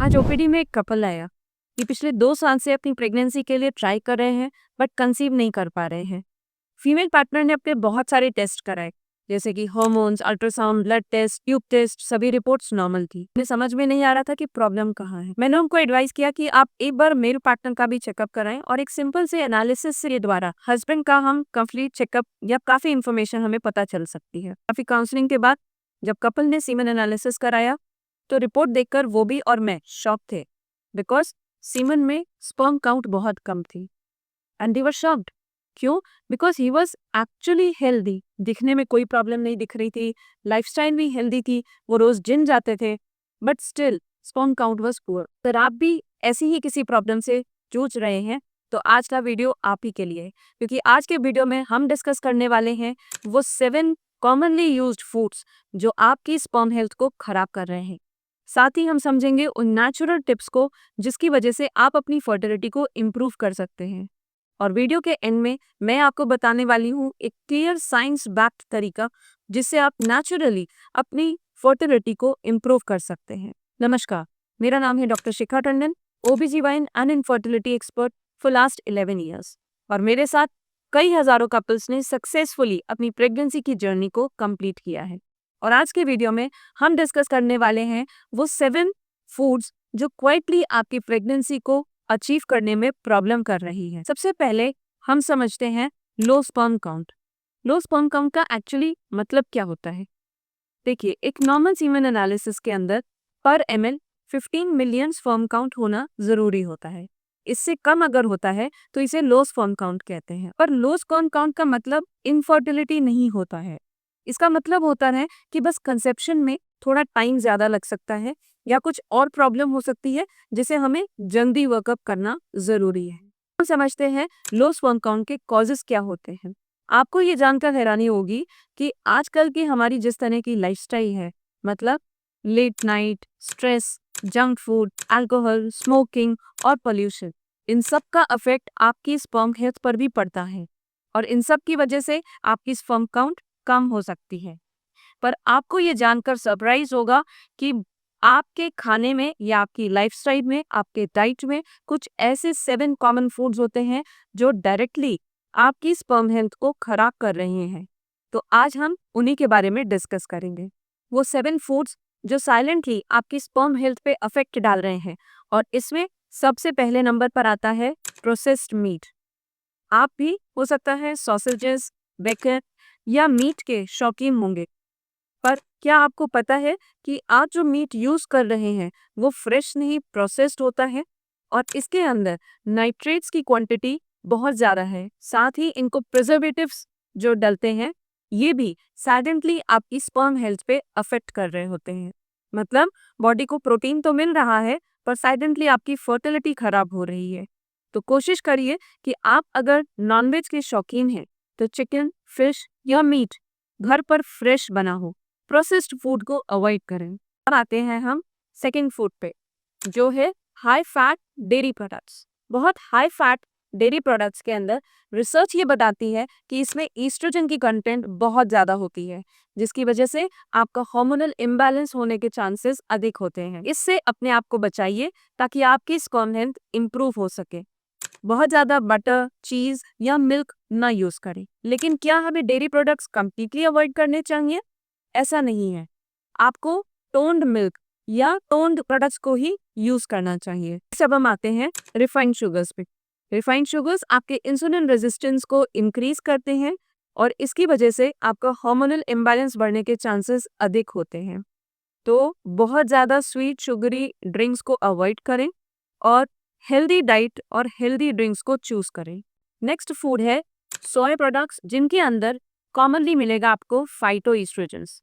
आज ओपीडी में एक कपल आया। ये पिछले 2 साल से अपनी प्रेगनेंसी के लिए ट्राई कर रहे हैं बट कंसीव नहीं कर पा रहे हैं। फीमेल पार्टनर ने अपने बहुत सारे टेस्ट कराए, जैसे कि hormones, ultrasound, blood test, tube test, सभी रिपोर्ट्स नॉर्मल थी। उन्हें समझ में नहीं आ रहा था कि प्रॉब्लम कहाँ है। मैंने उनको एडवाइस किया कि आप एक बार मेल पार्टनर का भी चेकअप कराएं और एक सिंपल से एनालिसिस से द्वारा हस्बैंड का हम कंप्लीट चेकअप या काफी इंफॉर्मेशन हमें पता चल सकती है। काफी काउंसलिंग के बाद जब कपल ने सीमन एनालिसिस कराया तो रिपोर्ट देखकर वो भी और मैं शॉक थे, बिकॉज सीमन में स्पर्म काउंट बहुत कम थी। And they were shocked. क्यों? Because he was actually healthy. दिखने में कोई प्रॉब्लम नहीं दिख रही थी, लाइफस्टाइल भी हेल्दी थी, वो रोज जिम जाते थे, but still sperm count was poor. अगर आप भी ऐसी ही किसी प्रॉब्लम से जूझ रहे हैं तो आज का वीडियो आप ही के लिए है, क्योंकि आज के वीडियो में हम डिस्कस करने वाले हैं वो 7 कॉमनली यूज्ड फूड्स जो आपकी स्पर्म हेल्थ को खराब कर रहे हैं। साथ ही हम समझेंगे उन नेचुरल टिप्स को जिसकी वजह से आप अपनी फर्टिलिटी को इम्प्रूव कर सकते हैं। और वीडियो के एंड में मैं आपको बताने वाली हूँ एक क्लियर साइंस बैक्ड तरीका जिससे आप नेचुरली अपनी फर्टिलिटी को इम्प्रूव कर सकते हैं। नमस्कार, मेरा नाम है doctor Shikha Tandon, OBGYN and infertility expert for last 11 years. और मेरे साथ कई हजारों कपल्स ने सक्सेसफुली अपनी प्रेगनेंसी की जर्नी को कंप्लीट किया है। और आज के वीडियो में हम डिस्कस करने वाले हैं वो 7 फूड्स जो क्वाइटली आपकी प्रेगनेंसी को अचीव करने में प्रॉब्लम कर रही है। सबसे पहले हम समझते हैं low sperm count. Low sperm count का एक्चुअली मतलब क्या होता है? देखिए, एक नॉर्मल सीमेन एनालिसिस के अंदर पर ml 15 मिलियन स्पर्म काउंट होना जरूरी होता है। इससे कम अगर होता है तो इसे लो स्पर्म काउंट कहते हैं। पर लो स्पर्म काउंट का मतलब इनफर्टिलिटी नहीं होता है। इसका मतलब होता है कि बस कंसेप्शन में थोड़ा टाइम ज्यादा लग सकता है या कुछ और प्रॉब्लम हो सकती है जिसे हमें जल्दी वर्कअप करना जरूरी है। हम समझते हैं लो स्पर्म काउंट के कॉजेस क्या होते हैं। आपको ये जानकर हैरानी होगी कि आजकल की हमारी जिस तरह की लाइफस्टाइल है, मतलब late night, stress, junk food, alcohol, smoking और पोल्यूशन, इन सब का इफेक्ट आपकी स्पर्म हेल्थ पर भी पड़ता है और इन सब की वजह से आपकी स्पर्म काउंट कम हो सकती है। पर आपको ये जानकर सरप्राइज होगा कि आपके खाने में या आपकी लाइफस्टाइल में, आपके डाइट में कुछ ऐसे 7 कॉमन फूड्स होते हैं जो डायरेक्टली आपकी स्पर्म हेल्थ को खराब कर रहे हैं। तो आज हम उन्हीं के बारे में डिस्कस करेंगे। वो 7 फूड्स जो साइलेंटली आपकी स्पर्म हेल्थ पे अफेक्ट डाल रहे हैं। और इसमें सबसे पहले नंबर पर आता है प्रोसेस्ड मीट। आप भी हो सकता है सॉसेजेस, बेकन या मीट के शौकीन होंगे, पर क्या आपको पता है कि आप जो मीट यूज कर रहे हैं वो फ्रेश नहीं, प्रोसेस्ड होता है और इसके अंदर नाइट्रेट्स की क्वांटिटी बहुत ज़्यादा है। साथ ही इनको प्रिजर्वेटिव्स जो डलते हैं ये भी साइलेंटली आपकी स्पर्म हेल्थ पे अफेक्ट कर रहे होते हैं। मतलब बॉडी को प्रोटीन तो मिल रहा है पर साइलेंटली आपकी फर्टिलिटी खराब हो रही है। तो कोशिश करिए कि आप अगर नॉनवेज के शौकीन हैं तो चिकन, फिश या मीट घर पर फ्रेश बना हो, प्रोसेस्ड फूड को अवॉइड करें। अब आते हैं हम सेकंड फूड पे, जो है हाई फैट डेयरी प्रोडक्ट्स। बहुत हाई फैट डेयरी प्रोडक्ट्स के अंदर रिसर्च ये बताती है कि इसमें ईस्ट्रोजन की कंटेंट बहुत ज़्यादा होती है, जिसकी वजह से आपका हार्मोनल इम्बैलेंस होने के चांसेस अधिक होते हैं। इससे अपने आप को बचाइए ताकि आपकी स्पर्म हेल्थ इंप्रूव हो सके। बहुत ज़्यादा बटर, चीज़ या मिल्क ना यूज़ करें। लेकिन क्या हमें डेयरी प्रोडक्ट्स कंप्लीटली अवॉइड करने चाहिए? ऐसा नहीं है। आपको टोन्ड मिल्क या टोन्ड प्रोडक्ट्स को ही यूज करना चाहिए। अब हम आते हैं रिफाइंड शुगर्स पे। रिफाइंड शुगर्स आपके इंसुलिन रेजिस्टेंस को इंक्रीज करते हैं और इसकी वजह से आपका हार्मोनल इम्बैलेंस बढ़ने के चांसेस अधिक होते हैं। तो बहुत ज़्यादा स्वीट शुगरी ड्रिंक्स को अवॉइड करें और हेल्दी डाइट और हेल्दी ड्रिंक्स को चूज करें। नेक्स्ट फूड है सोया प्रोडक्ट्स, जिनके अंदर कॉमनली मिलेगा आपको फाइटोइस्ट्रोजेंस।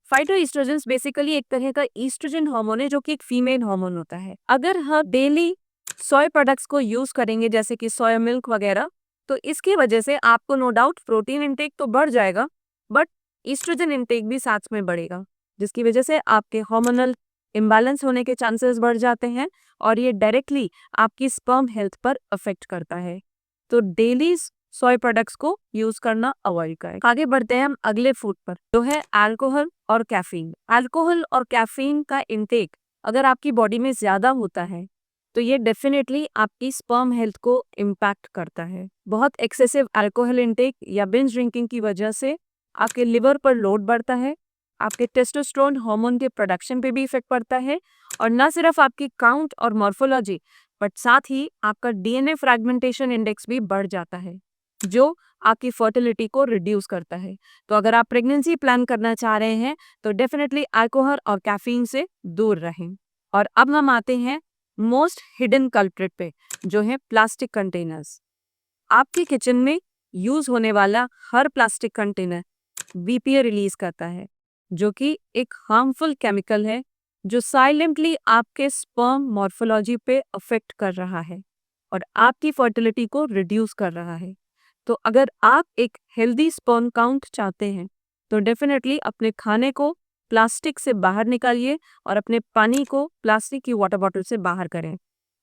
फाइटोइस्ट्रोजेंस बेसिकली एक तरह का ईस्ट्रोजन हार्मोन है जो कि एक फीमेल हार्मोन होता है। अगर हम डेली सोया प्रोडक्ट्स को यूज करेंगे जैसे कि सोया मिल्क वगैरह, तो इसकी वजह से आपको नो डाउट प्रोटीन इंटेक तो बढ़ जाएगा बट ईस्ट्रोजन इंटेक भी साथ में बढ़ेगा, जिसकी वजह से आपके हार्मोनल इम्बैलेंस होने के चांसेस बढ़ जाते हैं और ये डायरेक्टली आपकी स्पर्म हेल्थ पर अफेक्ट करता है। तो डेली सोया प्रोडक्ट्स को यूज करना अवॉइड करें। आगे बढ़ते हैं हम अगले फूड पर, जो है अल्कोहल और कैफीन। अल्कोहल और कैफीन का इंटेक अगर आपकी बॉडी में ज़्यादा होता है तो ये डेफिनेटली आपकी स्पर्म हेल्थ को इम्पैक्ट करता है। बहुत एक्सेसिव अल्कोहल इंटेक या बिंज ड्रिंकिंग की वजह से आपके लिवर पर लोड बढ़ता है, आपके टेस्टोस्टेरोन हार्मोन के प्रोडक्शन पे भी इफेक्ट पड़ता है, और ना सिर्फ आपकी काउंट और मॉर्फोलॉजी बट साथ ही आपका डीएनए फ्रैगमेंटेशन इंडेक्स भी बढ़ जाता है, जो आपकी फर्टिलिटी को रिड्यूस करता है। तो अगर आप प्रेगनेंसी प्लान करना चाह रहे हैं तो डेफिनेटली अल्कोहल और कैफीन से दूर रहें। और अब हम आते हैं मोस्ट हिडन कल्प्रिट पे, जो है प्लास्टिक कंटेनर्स। आपके किचन में यूज होने वाला हर प्लास्टिक कंटेनर बीपीए रिलीज करता है, जो कि एक हार्मफुल केमिकल है जो साइलेंटली आपके स्पर्म मॉर्फोलॉजी पे अफेक्ट कर रहा है और आपकी फर्टिलिटी को रिड्यूस कर रहा है। तो अगर आप एक हेल्दी स्पर्म काउंट चाहते हैं तो डेफिनेटली अपने खाने को प्लास्टिक से बाहर निकालिए और अपने पानी को प्लास्टिक की वाटर बॉटल से बाहर करें।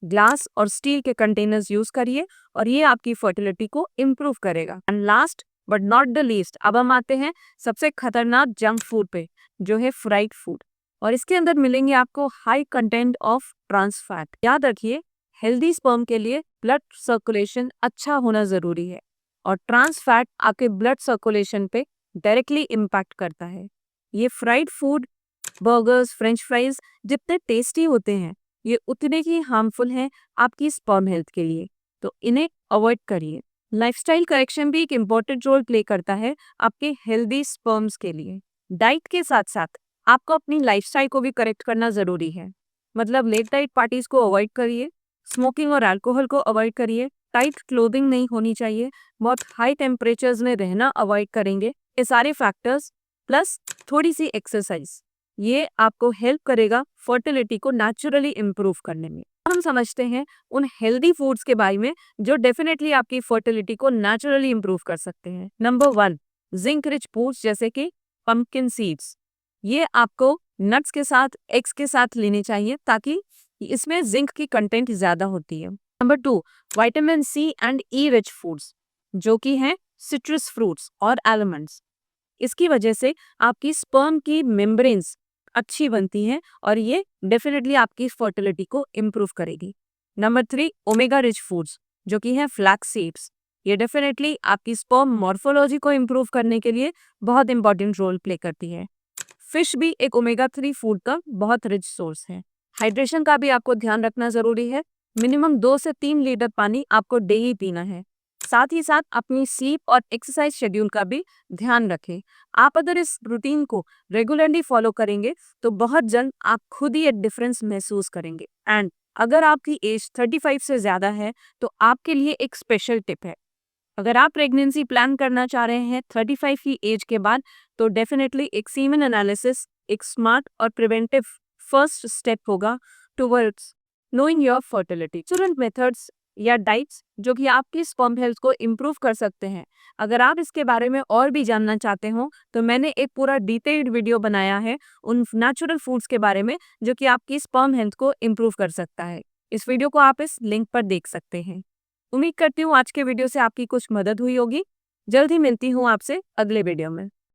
ग्लास और स्टील के कंटेनर्स यूज करिए और ये आपकी फर्टिलिटी को इम्प्रूव करेगा। And last but not the least, अब हम आते हैं सबसे खतरनाक जंक फूड पे, जो है फ्राइड फूड। और इसके अंदर मिलेंगे आपको high content of trans fat. याद रखिए, हेल्दी स्पर्म के लिए ब्लड सर्कुलेशन अच्छा होना जरूरी है और ट्रांस फैट आपके ब्लड सर्कुलेशन पे डायरेक्टली इम्पैक्ट करता है। ये fried food, burgers, French fries जितने टेस्टी होते हैं, ये उतने ही हार्मफुल हैं आपकी स्पर्म हेल्थ के लिए, तो इन्हें अवॉइड करिए। लाइफस्टाइल करेक्शन भी एक इम्पोर्टेंट रोल प्ले करता है आपके हेल्दी स्पर्म्स के लिए। डाइट के साथ साथ आपको अपनी लाइफस्टाइल को भी करेक्ट करना जरूरी है। मतलब लेट नाइट पार्टीज को अवॉइड करिए, स्मोकिंग और अल्कोहल को अवॉइड करिए, टाइट क्लोथिंग नहीं होनी चाहिए, बहुत हाई टेम्परेचर्स में रहना अवॉइड करेंगे। ये सारे फैक्टर्स प्लस थोड़ी सी एक्सरसाइज, ये आपको हेल्प करेगा फर्टिलिटी को नेचुरली इम्प्रूव करने में। हम समझते हैं उन हेल्दी फूड्स के बारे में जो डेफिनेटली आपकी फर्टिलिटी को नेचुरली इम्प्रूव कर सकते हैं। नंबर 1, जिंक रिच फूड्स जैसे कि पंपकिन सीड्स। ये आपको नट्स के साथ, एग्स के साथ लेने चाहिए ताकि इसमें जिंक की कंटेंट ज्यादा होती है। Number 2, vitamin C and E rich foods, जो कि हैं सिट्रस फ्रूट्स और आलमंड्स। इसकी वजह से आपकी स्पर्म की मेम्ब्रेन्स अच्छी बनती हैं और ये डेफिनेटली आपकी फर्टिलिटी को इम्प्रूव करेगी। नंबर 3, ओमेगा रिच फूड्स, जो कि हैं फ्लैक्स सीड्स। ये डेफिनेटली आपकी स्पर्म मॉर्फोलॉजी को इम्प्रूव करने के लिए बहुत इंपॉर्टेंट रोल प्ले करती है। फिश भी एक ओमेगा 3 फूड का बहुत रिच सोर्स है। हाइड्रेशन का भी आपको ध्यान रखना जरूरी है। मिनिमम 2 से 3 लीटर पानी आपको डेली पीना है। साथ ही साथ अपनी स्लीप और एक्सरसाइज शेड्यूल का भी ध्यान रखें। आप अगर इस रूटीन को रेगुलरली फॉलो करेंगे तो बहुत जल्द आप खुद ही एक डिफरेंस महसूस करेंगे। एंड अगर आपकी एज 35 से ज़्यादा है तो आपके लिए एक स्पेशल टिप है। अगर आप प्रेगनेंसी प्लान करना चाह रहे हैं 35 की एज के बाद, तो डेफिनेटली एक सीमेन एनालिसिस एक स्मार्ट और प्रिवेंटिव फर्स्ट स्टेप होगा towards knowing your fertility. Natural methods या डाइट्स जो कि आपकी स्पर्म हेल्थ को इम्प्रूव कर सकते हैं। अगर आप इसके बारे में और भी जानना चाहते हो तो मैंने एक पूरा डिटेल्ड वीडियो बनाया है उन नेचुरल फूड्स के बारे में जो कि आपकी स्पर्म हेल्थ को इम्प्रूव कर सकता है। इस वीडियो को आप इस लिंक पर देख सकते हैं। उम्मीद करती हूँ आज के वीडियो से आपकी कुछ मदद हुई होगी। जल्द ही मिलती हूँ आपसे अगले वीडियो में।